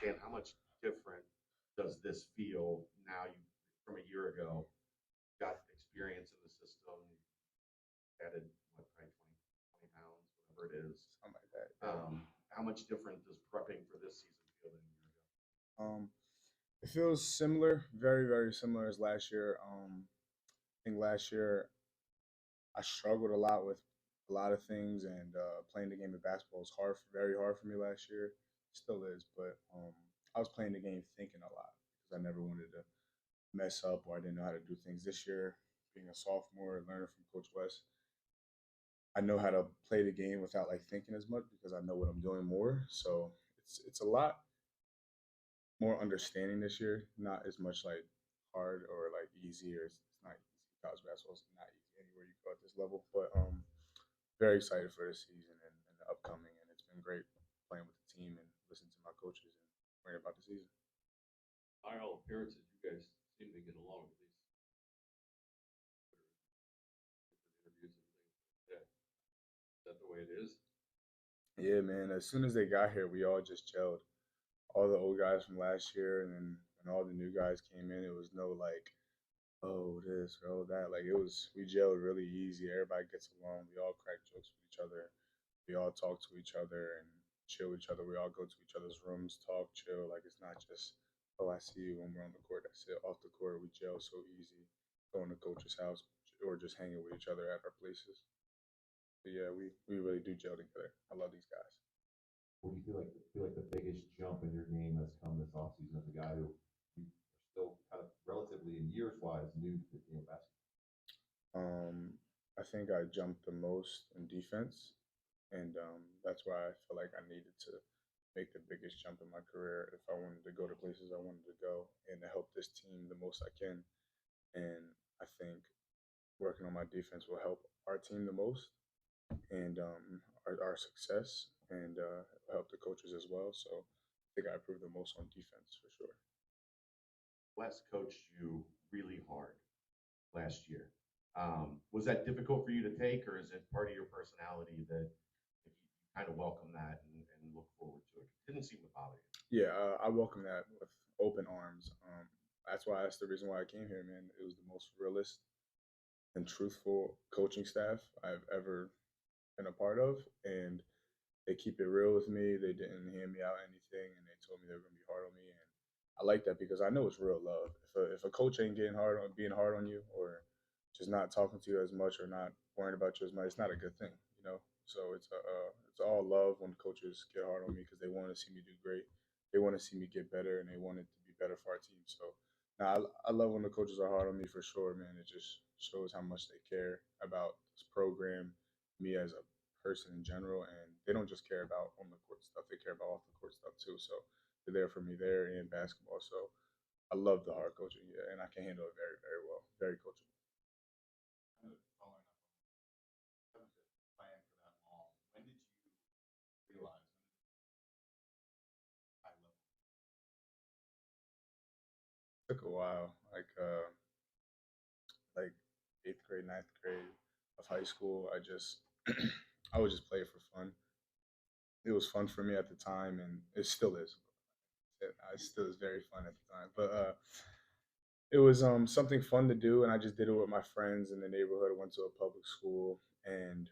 Dan, how much different does this feel now you from a year ago? Got experience in the system, added what, probably 20 pounds, whatever it is. something like that. Yeah. How much different does prepping for this season feel than a year ago? Um, it feels similar, very, very similar as last year. I think last year I struggled a lot with a lot of things, and playing the game of basketball was hard, very hard for me last year. Still is, but I was playing the game thinking a lot because I never wanted to mess up or I didn't know how to do things. This year, being a sophomore, learning from Coach West, I know how to play the game without like thinking as much because I know what I'm doing more. So it's a lot more understanding this year, not as much like hard or like easy or it's not easy. College basketball is not easy anywhere you go at this level, but very excited for this season and the upcoming, and it's been great playing with the team and listening to my coaches and learning about the season. By all appearances, you guys seem to get along at least. Interviews and things like that. Is that the way it is? Yeah, man. As soon as they got here, we all just gelled. All the old guys from last year, and then when all the new guys came in, it was no like, oh this or oh that. Like it was, we gelled really easy. Everybody gets along. We all crack jokes with each other. We all talk to each other and chill with each other. We all go to each other's rooms, talk, chill. Like it's not just, oh I see you when we're on the court. That's it. Off the court, we gel so easy. Going to coach's house or just hanging with each other at our places. But yeah, we really do gel together. I love these guys. What do you feel like the biggest jump in your game has come this offseason as a guy who you are still kind of relatively in years wise new to the game of basketball? I think I jumped the most in defense, and that's why I feel like I needed to make the biggest jump in my career if I wanted to go to places I wanted to go and to help this team the most I can. And I think working on my defense will help our team the most and our success and help the coaches as well. So I think I improved the most on defense for sure. Wes coached you really hard last year. Was that difficult for you to take, or is it part of your personality that if you kind of welcome that and look forward to it? It didn't seem to bother you. Yeah, I welcome that with open arms. That's why that's the reason why I came here, man. It was the most realist and truthful coaching staff I've ever been a part of, and they keep it real with me. They didn't hand me out anything, and they told me they were gonna be hard on me, and I like that because I know it's real love. If a coach ain't getting hard on being hard on you, or just not talking to you as much, or not worrying about you as much, it's not a good thing, you know. So it's all love when coaches get hard on me because they want to see me do great. They want to see me get better, and they want it to be better for our team. So now I love when the coaches are hard on me for sure, man. It just shows how much they care about this program, me as a person in general, and they don't just care about on the court stuff; they care about off the court stuff too. So they're there for me there in basketball. So I love the hard coaching, yeah, and I can handle it very, very well. Very coachable. Kind of following up on having to plan for that long. When did you realize high level? It took a while, like eighth grade, ninth grade of high school. I just I would just play it for fun. It was fun for me at the time, and it still is. It still is very fun at the time. But it was something fun to do, and I just did it with my friends in the neighborhood. I went to a public school, and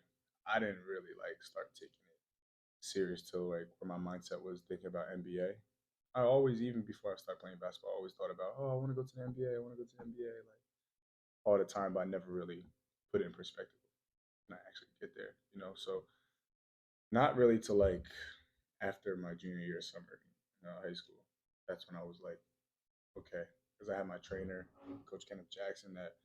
I didn't really like start taking it serious till like where my mindset was thinking about NBA. I always, even before I started playing basketball, I always thought about, oh, I want to go to the NBA. I want to go to the NBA, like all the time, but I never really put it in perspective when I actually get there, you know. So not really till like after my junior year of summer, high school. That's when I was like, okay, because I had my trainer, Coach Kenneth Jackson, that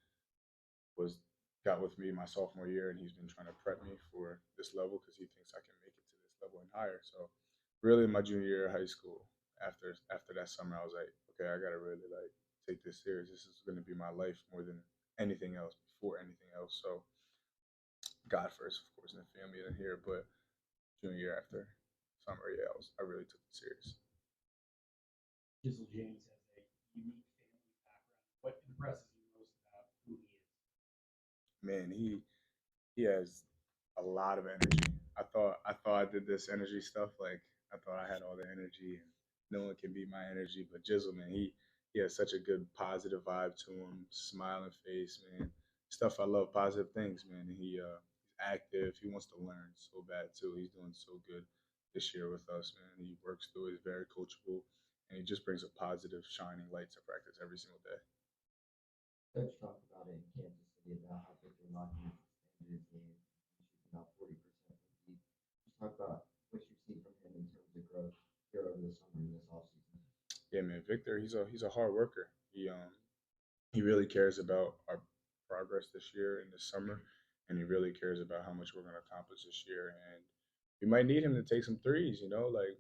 was got with me my sophomore year, and he's been trying to prep me for this level because he thinks I can make it to this level and higher. So, really, my junior year of high school, after that summer, I was like, okay, I gotta really like take this serious. This is going to be my life more than anything else, before anything else. So, God first, of course, and the family in here, but junior year after summer, yeah, I really took it serious. Jizzle James has a unique family background. What impresses you most about who he is? Man, he has a lot of energy. I thought I did this energy stuff like I thought I had all the energy and no one can beat my energy. But Jizzle, man, he has such a good positive vibe to him, smiling face, man. Stuff I love, positive things, man. And he's active. He wants to learn so bad too. He's doing so good this year with us, man. He works through it. He's very coachable, and he just brings a positive, shining light to practice every single day. Coach talked about it in Kansas City about how Victor Lockman expanded his game, shooting about 40% from deep. Just talk about what you've seen from him in terms of growth here over the summer and this offseason. Yeah, man, Victor, he's a hard worker. He really cares about our progress this year and this summer, and he really cares about how much we're going to accomplish this year. And we might need him to take some threes, like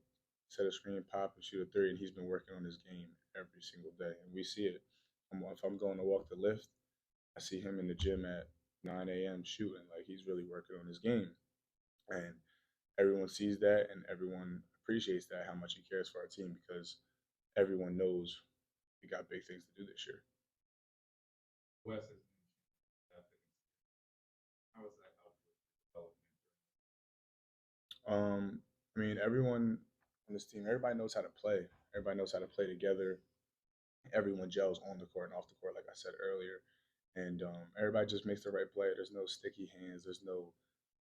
set a screen, pop, and shoot a three. And he's been working on his game every single day, and we see it. If I'm going to walk the lift, I see him in the gym at 9 a.m. shooting. Like he's really working on his game, and everyone sees that, and everyone appreciates that how much he cares for our team because everyone knows we got big things to do this year. Wes has mentioned that. How has that helped with development? I mean, everyone on this team, everybody knows how to play. Everybody knows how to play together. Everyone gels on the court and off the court, like I said earlier. And everybody just makes the right play. There's no sticky hands. There's no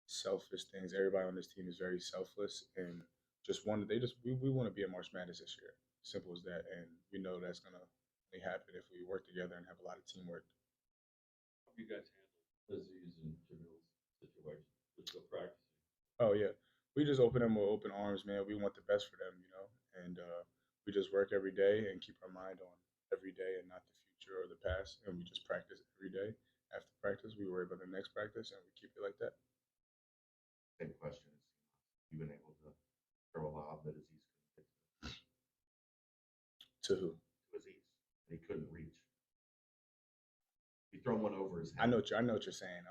selfish things. Everybody on this team is very selfless and just wanted. We want to be a March Madness this year. Simple as that. And we know that's gonna only happen if we work together and have a lot of teamwork. How do you guys handle Aziz and Jamil's situation? Just still practicing. Oh yeah, we just open them with open arms, man. We want the best for them, and we just work every day and keep our mind on every day and not the future or the past. And we just practice every day. After practice, we worry about the next practice, and we keep it like that. Same question. You've been able to throw a lob that Aziz couldn't get To who? to Aziz, and he couldn't reach. He thrown one over his head. I know what you're saying.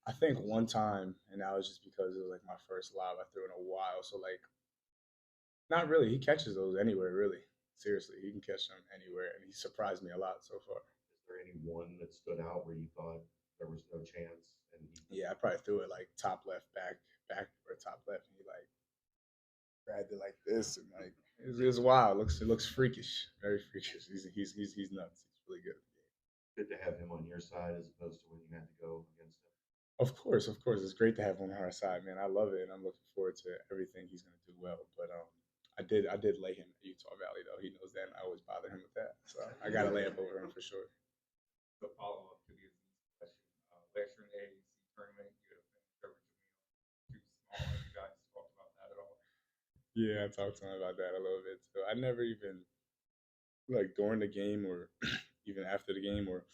I think one time, and that was just because it was like my first lob I threw in a while. So like, not really. He catches those anywhere, really. Seriously, he can catch them anywhere, and he surprised me a lot so far. Is there any one that stood out where you thought there was no chance? And Yeah, I probably threw it like top left, back, or top left, and he like grabbed it like this, and like it's wild. It looks freakish, very freakish. He's nuts. He's really good. good to have him on your side as opposed to when you had to go against him. Of course, it's great to have him on our side, man. I love it, and I'm looking forward to everything he's going to do well. But I did lay him at Utah Valley though. He knows that, and I always bother him with that. So I got to lay up over him for sure. The follow up to the Aziz question. Last year in the AAC tournament, you had a finish over Jamil. Too small. Have you guys talked about that at all? Yeah, I talked to him about that a little bit too. I never even like during the game or even after the game or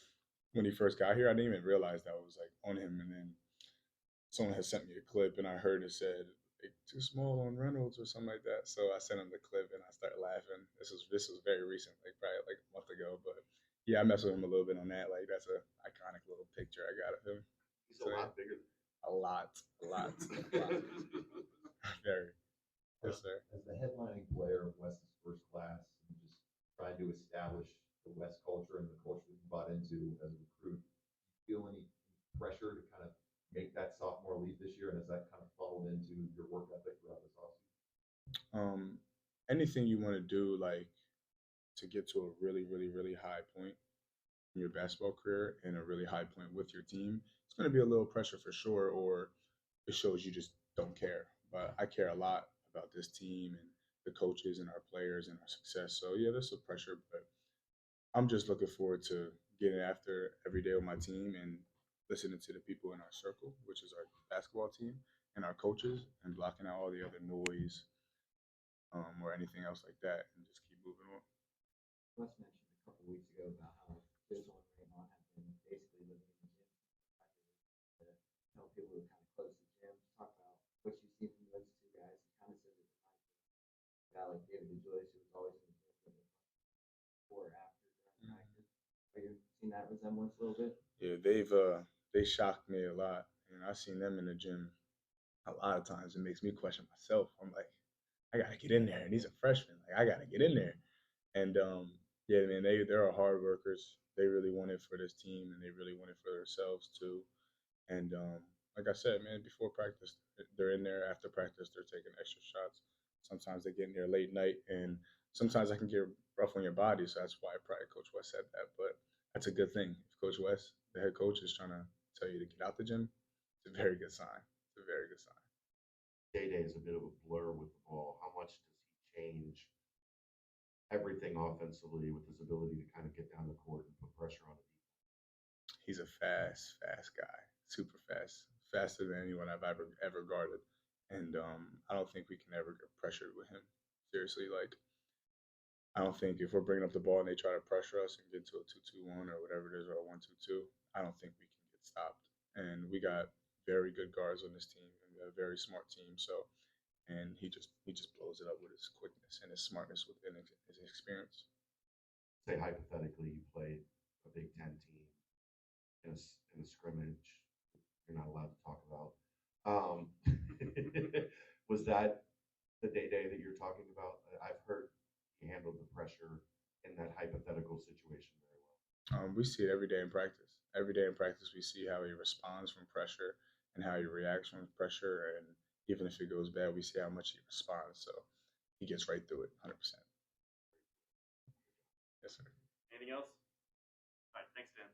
when he first got here, I didn't even realize that was like on him. And then someone had sent me a clip, and I heard it said like, too small on Reynolds or something like that. So I sent him the clip, and I started laughing. This was very recent, like probably like a month ago. But yeah, I messed with him a little bit on that. Like that's a iconic little picture I got of him. He's a lot bigger than A lot, a lot. Very. Yes, sir. As the headlining player of West's first class and just trying to establish the West culture and the culture that you bought into as a recruit, do you feel any pressure to kind of make that sophomore leap this year? And has that kind of funneled into your work ethic throughout this offseason? Anything you want to do, like to get to a really, really, really high point in your basketball career and a really high point with your team, it's going to be a little pressure for sure, or it shows you just don't care. But I care a lot about this team and the coaches and our players and our success. So yeah, there's some pressure, but I'm just looking forward to getting after every day with my team and listening to the people in our circle, which is our basketball team and our coaches, and blocking out all the other noise or anything else like that, and just keep moving on. Wes mentioned a couple weeks ago about how Bizzle and Raymond have been basically living in the gym to help people who kind of close the gym. Just talk about what you see from those two guys. He kind of says it reminds him of a guy like David DeJoyce who was always in the gym with him before or after during practice. Have you seen that resemblance a little bit? Yeah, they shocked me a lot, and I've seen them in the gym a lot of times. It makes me question myself. I'm like, I gotta get in there, and these are freshmen. Like I gotta get in there, and yeah, man, they're hard workers. They really want it for this team, and they really want it for themselves too. And like I said, man, before practice, they're in there. After practice, they're taking extra shots. Sometimes they get in there late night, and sometimes I can get rough on your body. So that's why probably Coach West said that. But that's a good thing. If Coach West, the head coach, is trying to tell you to get out the gym, it's a very good sign. It's a very good sign. Day is a bit of a blur with the ball. How much does he change everything offensively with his ability to kind of get down the court and put pressure on the defense? He's a fast guy, super fast, faster than anyone I've ever guarded. And I don't think we can ever get pressured with him. Seriously, like I don't think if we're bringing up the ball and they try to pressure us and get to a 2-2-1 or whatever it is, or a 1-2-2, I don't think we can get stopped. And we got very good guards on this team and a very smart team. So, and he just blows it up with his quickness and his smartness within his experience. Say hypothetically, you played a Big Ten team in a scrimmage. You're not allowed to talk about. Was that the day that you're talking about? I've heard he handled the pressure in that hypothetical situation very well. We see it every day in practice. Every day in practice, we see how he responds from pressure and how he reacts from pressure. And even if it goes bad, we see how much he responds. So he gets right through it, 100%. Yes, sir. Anything else? All right, thanks, Dan.